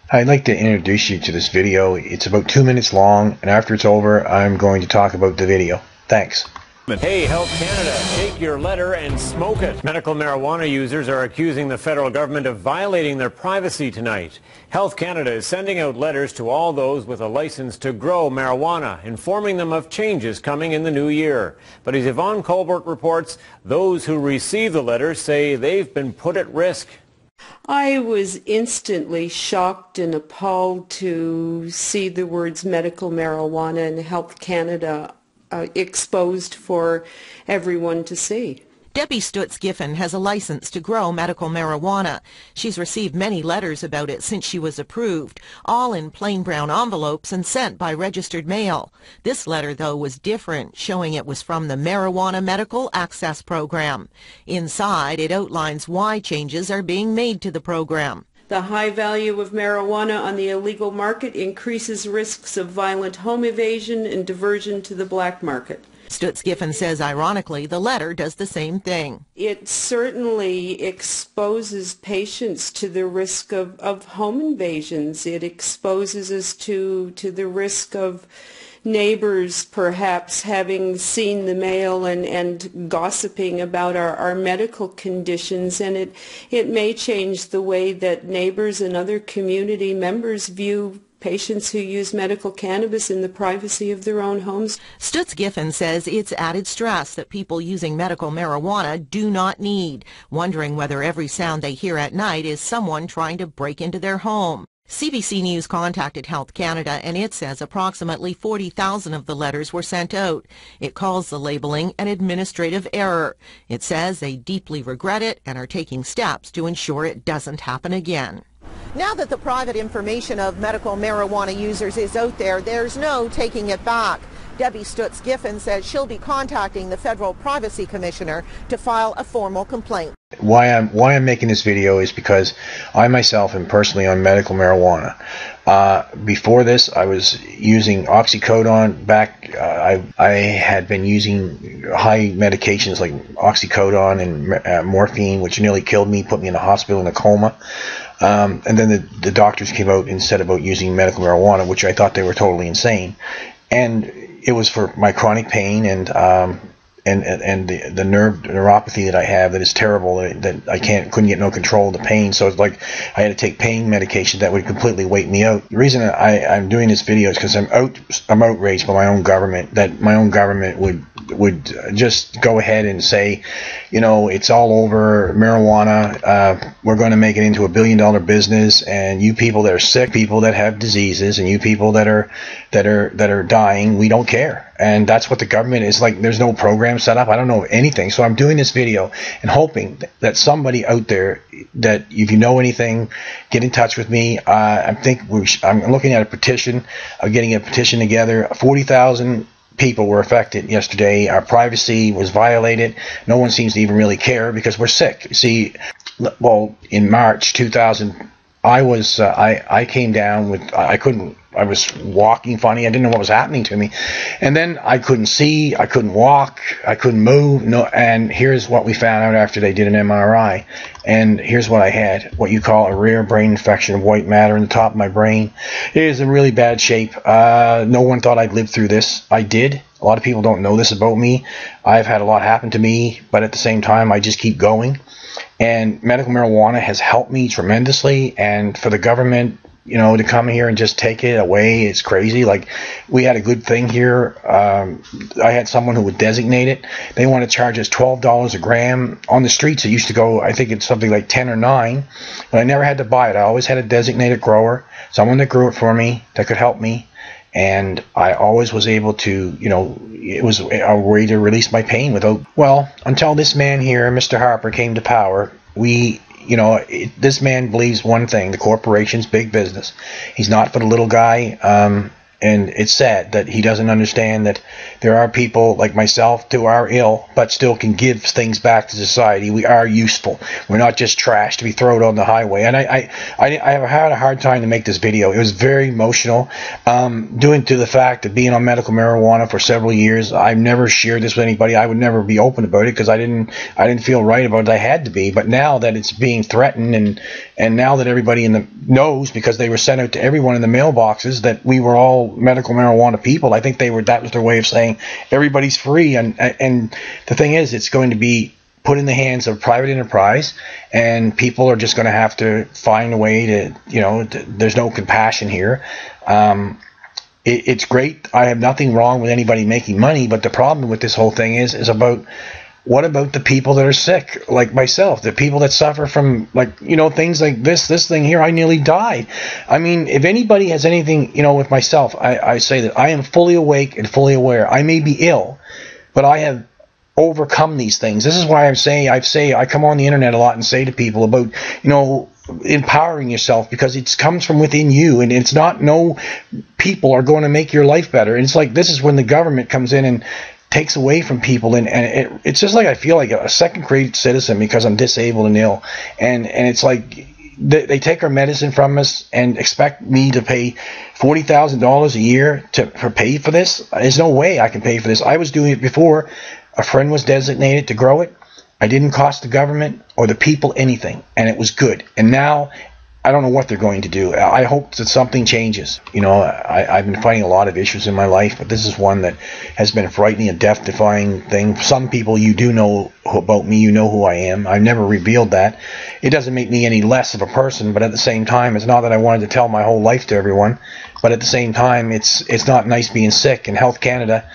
I'd like to introduce you to this video. It's about 2 minutes long, and after it's over, I'm going to talk about the video. Thanks. Hey, Health Canada, take your letter and smoke it. Medical marijuana users are accusing the federal government of violating their privacy tonight. Health Canada is sending out letters to all those with a license to grow marijuana, informing them of changes coming in the new year. But as Yvonne Colbert reports, those who receive the letters say they've been put at risk. I was instantly shocked and appalled to see the words medical marijuana and Health Canada exposed for everyone to see. Debbie Stutz-Giffen has a license to grow medical marijuana. She's received many letters about it since she was approved, all in plain brown envelopes and sent by registered mail. This letter, though, was different, showing it was from the Marijuana Medical Access Program. Inside, it outlines why changes are being made to the program. The high value of marijuana on the illegal market increases risks of violent home evasion and diversion to the black market. Stutz-Giffen says, ironically, the letter does the same thing. It certainly exposes patients to the risk of home invasions. It exposes us to the risk of neighbors perhaps having seen the mail and gossiping about our medical conditions, and it may change the way that neighbors and other community members view patients who use medical cannabis in the privacy of their own homes. Stutz-Giffen says it's added stress that people using medical marijuana do not need, wondering whether every sound they hear at night is someone trying to break into their home. CBC News contacted Health Canada, and it says approximately 40,000 of the letters were sent out. It calls the labeling an administrative error. It says they deeply regret it and are taking steps to ensure it doesn't happen again. Now that the private information of medical marijuana users is out there, there's no taking it back. Debbie Stutz-Giffen says she'll be contacting the Federal Privacy Commissioner to file a formal complaint. Why I'm making this video is because I myself am personally on medical marijuana. Before this, I was using oxycodone. I had been using high medications like oxycodone and morphine, which nearly killed me, put me in the hospital in a coma. And then the doctors came out and said about using medical marijuana, which I thought they were totally insane. And it was for my chronic pain and the neuropathy that I have that is terrible, that I couldn't get no control of the pain. So it's like I had to take pain medication that would completely wake me out. The reason I'm doing this video is because I'm outraged by my own government, that my own government would just go ahead and say, you know, it's all over marijuana. We're going to make it into a billion-dollar business, and you people that are sick, people that have diseases, and you people that are dying, we don't care. And that's what the government is like. There's no program set up. I don't know anything. So I'm doing this video and hoping that somebody out there, that if you know anything, get in touch with me. I'm looking at a petition, getting a petition together. 40,000 people were affected yesterday. Our privacy was violated. No one seems to even really care because we're sick. See, well, in March 2000, I came down with, I was walking funny. I didn't know what was happening to me. And then I couldn't see, I couldn't walk, I couldn't move. And here's what we found out after they did an MRI. And here's what I had, what you call a rare brain infection of white matter in the top of my brain. It is in really bad shape. No one thought I'd live through this. I did. A lot of people don't know this about me. I've had a lot happen to me, but at the same time, I just keep going. And medical marijuana has helped me tremendously, and for the government, you know, to come here and just take it away, it's crazy. Like, we had a good thing here. I had someone who would designate it. They want to charge us $12 a gram. On the streets, it used to go, I think it's something like 10 or 9, but I never had to buy it. I always had a designated grower, someone that grew it for me, that could help me. And I always was able to, you know, it was a way to release my pain without, well, until this man here, Mr. Harper, came to power, this man believes one thing: the corporation's big business. He's not for the little guy. And it's sad that he doesn't understand that there are people like myself who are ill but still can give things back to society. We are useful. We're not just trash to be thrown on the highway. And I have had a hard time to make this video. It was very emotional, due to the fact of being on medical marijuana for several years. I've never shared this with anybody. I would never be open about it because I didn't feel right about it. I had to be. But now that it's being threatened, and now that everybody knows, because they were sent out to everyone in the mailboxes that we were all medical marijuana people, I think that was their way of saying everybody's free. And the thing is, it's going to be put in the hands of private enterprise, and people are just going to have to find a way to, there's no compassion here. It's great. I have nothing wrong with anybody making money, but the problem with this whole thing is about, what about the people that are sick, like myself, the people that suffer from, things like this thing here? I nearly died. I mean, if anybody has anything, with myself, I say that I am fully awake and fully aware. I may be ill, but I have overcome these things. This is why I come on the internet a lot and say to people about, empowering yourself, because it comes from within you, and it's not, no people are going to make your life better. And it's like, this is when the government comes in and takes away from people, and it's just like I feel like a second-grade citizen because I'm disabled and ill, and it's like they take our medicine from us and expect me to pay $40,000 a year for pay for this. There's no way I can pay for this. I was doing it before. A friend was designated to grow it. I didn't cost the government or the people anything, and it was good. And now I don't know what they're going to do. I hope that something changes. I've been fighting a lot of issues in my life, but this is one that has been a frightening and death-defying thing. Some people, you do know about me, you know who I am. I've never revealed that. It doesn't make me any less of a person, but at the same time, it's not that I wanted to tell my whole life to everyone, but at the same time, it's not nice being sick. And Health Canada,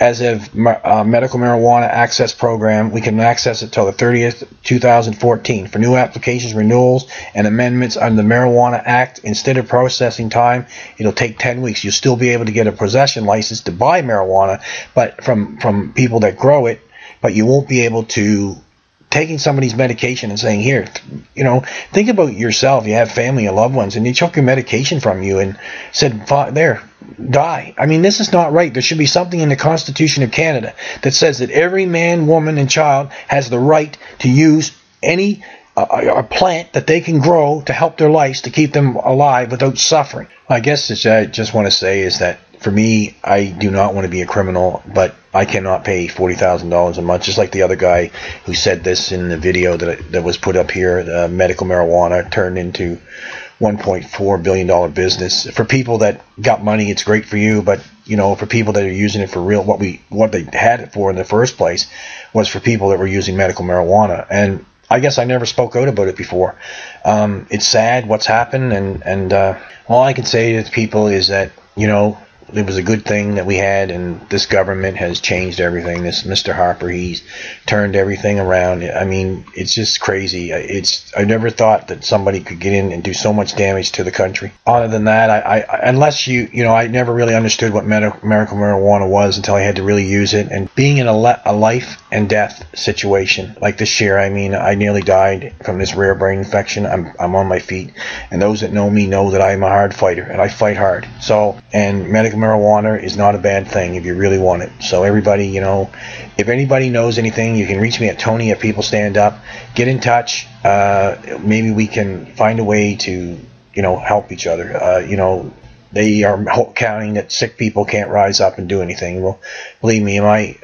as of medical marijuana access program, we can access it till the 30th, 2014. For new applications, renewals, and amendments under the Marijuana Act, instead of processing time, it'll take 10 weeks. You'll still be able to get a possession license to buy marijuana, but from people that grow it, but you won't be able to taking somebody's medication and saying, here, think about yourself. You have family and loved ones, and they took your medication from you and said, there, die. I mean, this is not right. There should be something in the Constitution of Canada that says that every man, woman, and child has the right to use any a plant that they can grow to help their lives, to keep them alive without suffering. I guess I just want to say is that, for me, I do not want to be a criminal, but I cannot pay $40,000 a month, just like the other guy who said this in the video that was put up here. The medical marijuana turned into $1.4 billion business. For people that got money, it's great for you, but for people that are using it for real, what they had it for in the first place was for people that were using medical marijuana. And I guess I never spoke out about it before. It's sad what's happened, and all I can say to people is that it was a good thing that we had, and this government has changed everything. This Mr. Harper, he's turned everything around. I mean, it's just crazy. I never thought that somebody could get in and do so much damage to the country. Other than that, I never really understood what medical marijuana was until I had to really use it. And being in a life and death situation like this year, I mean, I nearly died from this rare brain infection. I'm on my feet, and those that know me know that I'm a hard fighter, and I fight hard. And medical marijuana is not a bad thing if you really want it. So everybody, if anybody knows anything, you can reach me at Tony at People Stand Up. Get in touch. Maybe we can find a way to, help each other. They are counting that sick people can't rise up and do anything. Well, believe me, I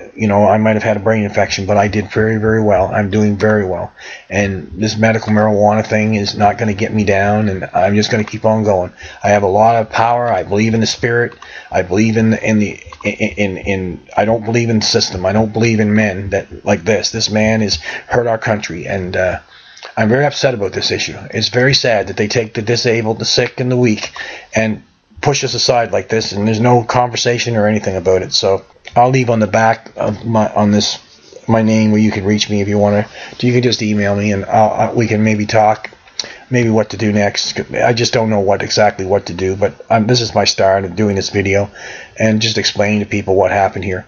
might have had a brain infection, but I did very, very well. I'm doing very well. And this medical marijuana thing is not going to get me down, and I'm just going to keep on going. I have a lot of power. I believe in the spirit. I believe in I don't believe in the system. I don't believe in men that like this. This man has hurt our country, and I'm very upset about this issue. It's very sad that they take the disabled, the sick, and the weak, and push us aside like this, and there's no conversation or anything about it. So I'll leave on the back of my name where you can reach me if you want to. You can just email me, and we can maybe talk, maybe what to do next. I just don't know exactly what to do, but this is my start of doing this video and just explaining to people what happened here.